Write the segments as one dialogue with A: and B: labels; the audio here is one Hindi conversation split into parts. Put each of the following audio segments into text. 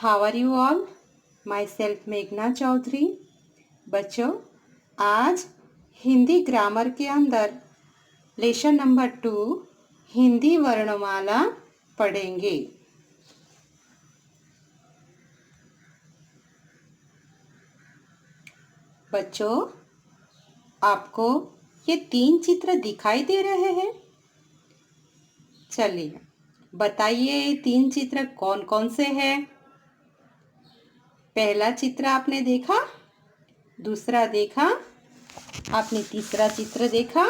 A: How are you all? Myself मेघना चौधरी। बच्चों, आज हिंदी ग्रामर के अंदर लेसन नंबर 2 हिंदी वर्णमाला पढ़ेंगे। बच्चों, आपको ये 3 चित्र दिखाई दे रहे हैं? चलिए बताइए, ये 3 चित्र कौन कौन से हैं? पहला चित्र आपने देखा, दूसरा देखा, आपने तीसरा चित्र देखा।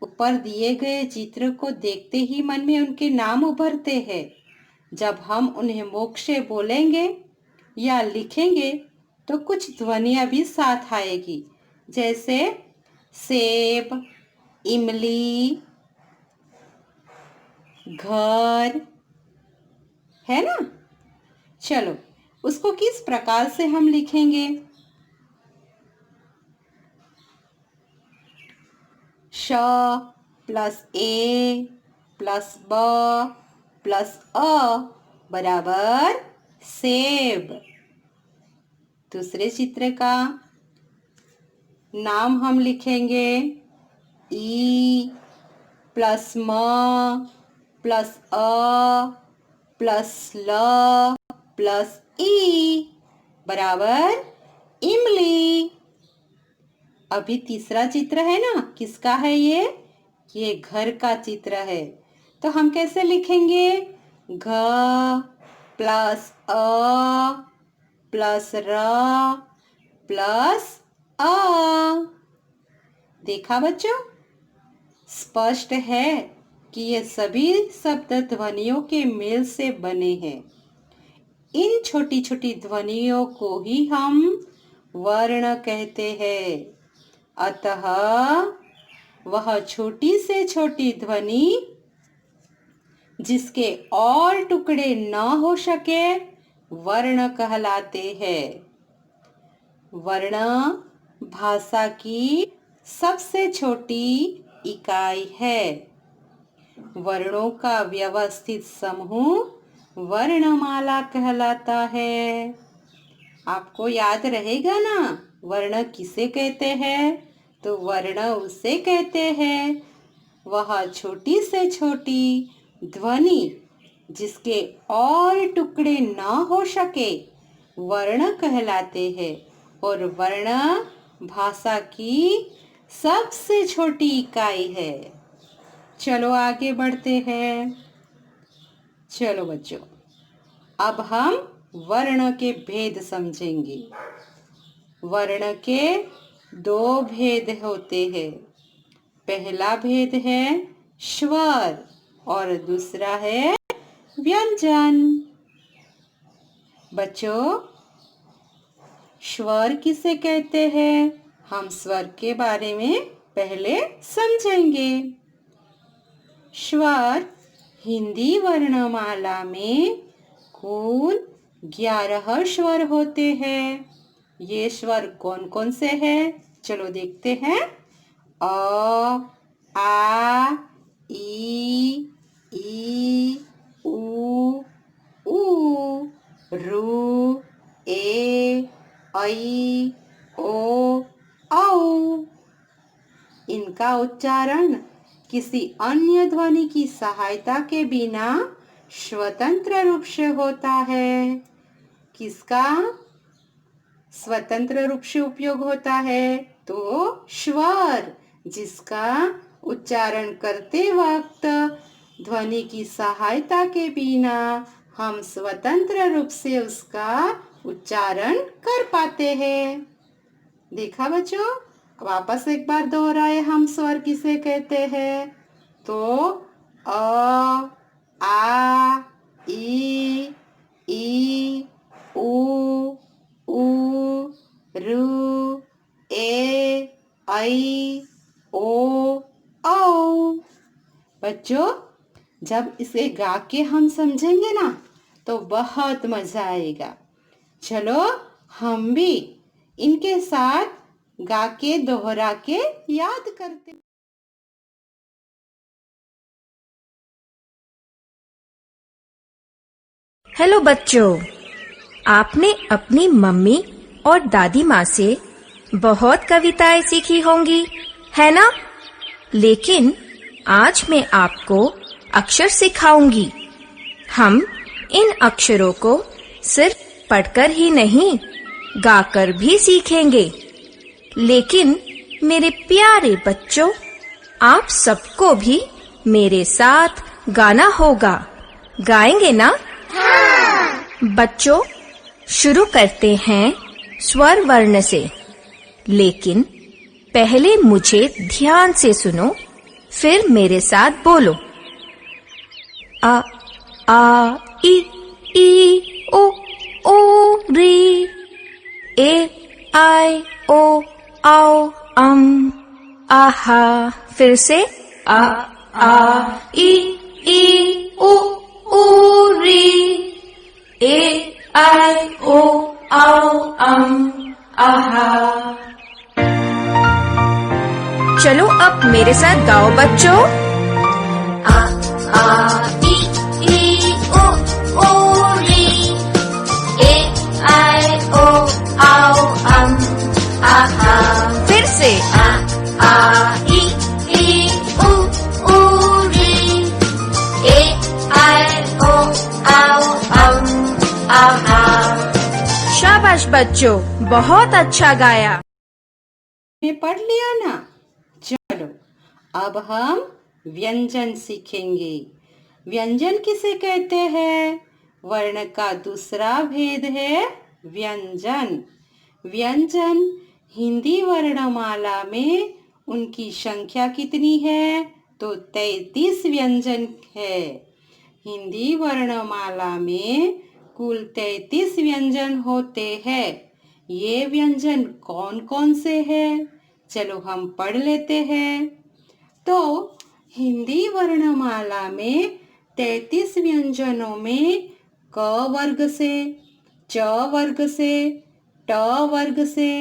A: ऊपर दिए गए चित्र को देखते ही मन में उनके नाम उभरते हैं। जब हम उन्हें मुख से बोलेंगे या लिखेंगे तो कुछ ध्वनियाँ भी साथ आएगी, जैसे सेब, इमली, घर, है ना? चलो, उसको किस प्रकार से हम लिखेंगे? श प्लस ए प्लस ब प्लस अ बराबर सेब। दूसरे चित्र का नाम हम लिखेंगे ई प्लस म प्लस अ प्लस ल प्लस ई बराबर इमली। अभी तीसरा चित्र है ना, किसका है ये घर का चित्र है। तो हम कैसे लिखेंगे? घ प्लस अ प्लस र प्लस अ। देखा बच्चों, स्पष्ट है कि ये सभी शब्द ध्वनियों के मेल से बने हैं। इन छोटी छोटी ध्वनियों को ही हम वर्ण कहते हैं। अतः वह छोटी से छोटी ध्वनि जिसके और टुकड़े न हो सके वर्ण कहलाते हैं। वर्ण भाषा की सबसे छोटी इकाई है। वर्णों का व्यवस्थित समूह वर्णमाला कहलाता है। आपको याद रहेगा ना, वर्ण किसे कहते हैं? तो वर्ण उसे कहते हैं वह छोटी से छोटी ध्वनि जिसके और टुकड़े ना हो सके वर्ण कहलाते हैं। और वर्ण भाषा की सबसे छोटी इकाई है। चलो आगे बढ़ते हैं। चलो बच्चों, अब हम वर्ण के भेद समझेंगे। वर्ण के 2 भेद होते हैं। पहला भेद है स्वर और दूसरा है व्यंजन। बच्चों, स्वर किसे कहते हैं? हम स्वर के बारे में पहले समझेंगे। स्वर हिंदी वर्णमाला में कुल 11 स्वर होते हैं। ये स्वर कौन कौन से हैं? चलो देखते हैं। अ, आ, ई, उ, रू, ए, ऐ, ओ, औ। इनका उच्चारण किसी अन्य ध्वनि की सहायता के बिना स्वतंत्र रूप से होता है। किसका स्वतंत्र रूप से उपयोग होता है? तो स्वर, जिसका उच्चारण करते वक्त ध्वनि की सहायता के बिना हम स्वतंत्र रूप से उसका उच्चारण कर पाते हैं। देखा बच्चों? वापस एक बार दोहराए, हम स्वर किसे कहते हैं? तो अ, आ, ई, उ, रू, ए, ऐ, ओ, औ। बच्चों, जब इसे गा के हम समझेंगे ना तो बहुत मजा आएगा। चलो हम भी इनके साथ गा के दोहरा के याद करते।
B: हेलो बच्चों, आपने अपनी मम्मी और दादी माँ से बहुत कविताएं सीखी होंगी, है ना? लेकिन आज मैं आपको अक्षर सिखाऊंगी। हम इन अक्षरों को सिर्फ पढ़कर ही नहीं, गाकर भी सीखेंगे। लेकिन मेरे प्यारे बच्चों, आप सबको भी मेरे साथ गाना होगा। गाएंगे ना? बच्चों, शुरू करते हैं स्वर वर्ण से। लेकिन पहले मुझे ध्यान से सुनो, फिर मेरे साथ बोलो। आ आ ई ओ री, ए आई ओ आओ आहा। फिर से आ ई ओ री, ए आई ओ आओ आहा। चलो अब मेरे साथ गाओ बच्चों। आ ई ओ री, ए आई ओ आओ आहा। फिर से आ ई ओ री, ए आई ओ आओ आहा। शाबाश बच्चों, बहुत अच्छा गाया।
A: में पढ़ लिया ना? चलो अब हम व्यंजन सीखेंगे। व्यंजन किसे कहते हैं? वर्ण का दूसरा भेद है व्यंजन। व्यंजन हिंदी वर्णमाला में उनकी संख्या कितनी है? तो 33 व्यंजन है। हिंदी वर्णमाला में कुल 33 व्यंजन होते हैं। ये व्यंजन कौन कौन से हैं? चलो हम पढ़ लेते हैं। तो हिंदी वर्णमाला में 33 व्यंजनों में क वर्ग से, च वर्ग से, ट वर्ग से,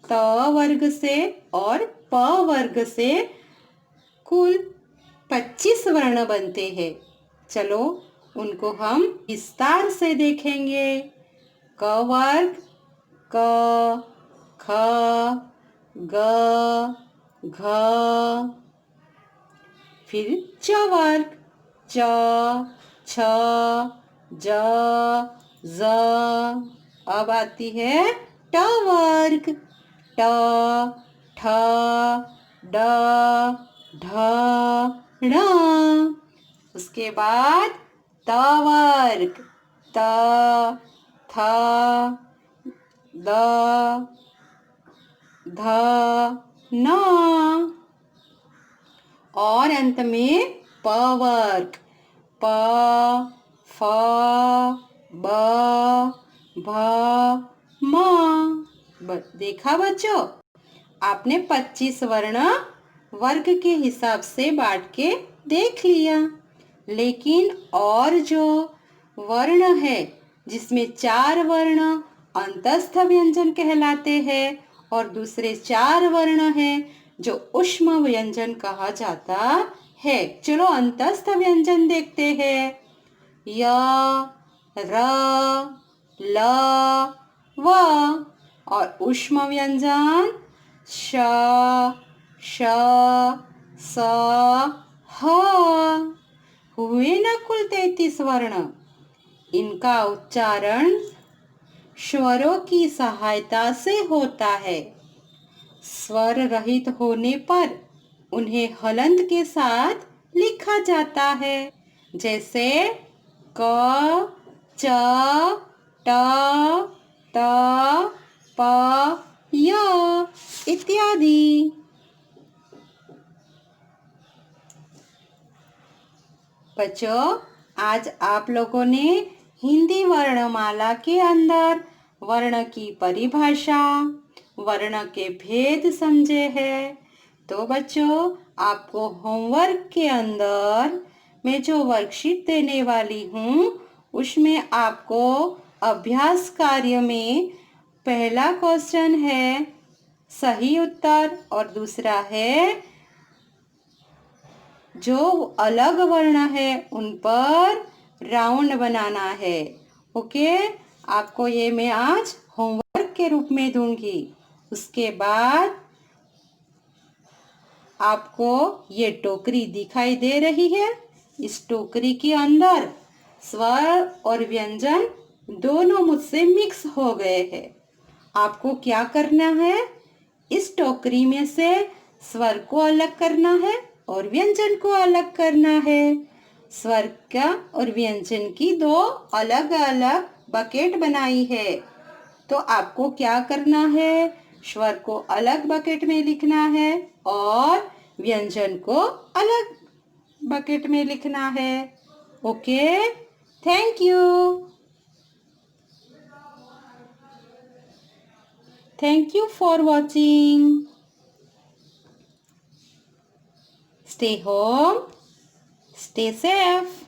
A: त वर्ग से और प वर्ग से कुल 25 वर्ण बनते हैं। चलो उनको हम विस्तार से देखेंगे। क वर्ग क, ख, ग, घ। फिर च वर्ग च, छ, ज, ज। अब आती है ट वर्ग ट, ठ, ड, ढ, ण। उसके बाद त वर्ग त, थ, द, ध, न। और अंत में प वर्ग प, फ, ब, भ, म। देखा बच्चों, आपने 25 वर्ण वर्ग के हिसाब से बांट के देख लिया। लेकिन और जो वर्ण है जिसमें 4 वर्ण अंतस्थ व्यंजन कहलाते हैं और दूसरे 4 वर्ण हैं जो ऊष्म व्यंजन कहा जाता है। चलो अंतस्थ व्यंजन देखते हैं। य, र, ल, व। और ऊष्म व्यंजन श, श, स, ह। हुए ना कुल 33 वर्ण। इनका उच्चारण स्वरों की सहायता से होता है। स्वर रहित होने पर उन्हें हलंत के साथ लिखा जाता है, जैसे क, च, ट, त, प, य इत्यादि। बच्चों, आज आप लोगों ने हिंदी वर्णमाला के अंदर वर्ण की परिभाषा, वर्ण के भेद समझे हैं। तो बच्चों, आपको होमवर्क के अंदर मैं जो वर्कशीट देने वाली हूँ उसमें आपको अभ्यास कार्य में पहला क्वेश्चन है सही उत्तर और दूसरा है जो अलग वर्ण है उन पर राउंड बनाना है ओके, आपको ये मैं आज होमवर्क के रूप में दूंगी। उसके बाद आपको ये टोकरी दिखाई दे रही है। इस टोकरी के अंदर स्वर और व्यंजन दोनों मुझसे मिक्स हो गए हैं। आपको क्या करना है? इस टोकरी में से स्वर को अलग करना है और व्यंजन को अलग करना है। स्वर का और व्यंजन की दो अलग अलग बकेट बनाई है। तो आपको क्या करना है? स्वर को अलग बकेट में लिखना है और व्यंजन को अलग बकेट में लिखना है। Okay, thank you. Thank you for watching. Stay home, stay safe.